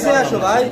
পিছিয়ে আসো ভাই।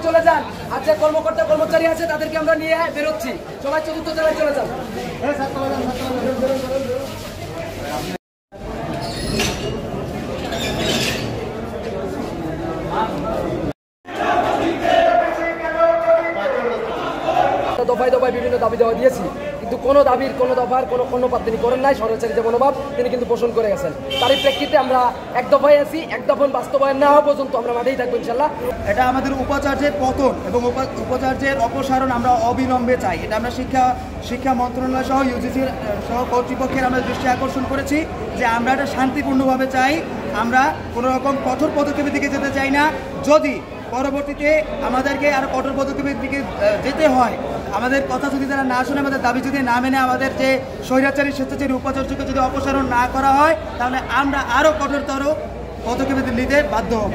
চলে যান। আর যে কর্মকর্তা কর্মচারী আছে তাদেরকে আমরা নিয়ে বেরোচ্ছি। সবাই চতুর্থ তলায় চলে যান। দফায় দফায় বিভিন্ন দাবি দেওয়া দিয়েছি, কিন্তু কোনো দাবির কোনো দফার কোনো পাত তিনি করেন নাই। স্বৈরাচারী যে মনোভাব তিনি কিন্তু পোষণ করে গেছেন। তারই প্রেক্ষিতে আমরা এক দফায় আছি, এক দফা বাস্তবায়ন না হওয়া পর্যন্ত আমরা মাঠেই থাকবো ইনশাল্লাহ। এটা আমাদের উপাচার্যের পতন এবং উপাচার্যের অপসারণ আমরা অবিলম্বে চাই। এটা আমরা শিক্ষা মন্ত্রণালয় সহ ইউজিসির সহ কর্তৃপক্ষের আমরা দৃষ্টি আকর্ষণ করেছি যে আমরা এটা শান্তিপূর্ণভাবে চাই। আমরা কোনো রকম কঠোর পদক্ষেপের দিকে যেতে চাই না। যদি পরবর্তীতে আমাদেরকে আরও কঠোর পদক্ষেপের দিকে যেতে হয়, আমাদের কথা যদি তারা না শুনে, আমাদের দাবি যদি না মেনে আমাদের যে স্বৈরাচারী স্বেচ্ছাচারী উপাচার্যকে যদি অপসারণ না করা হয়, তাহলে আমরা আরও কঠোরতর পদক্ষেপ নিতে বাধ্য হব।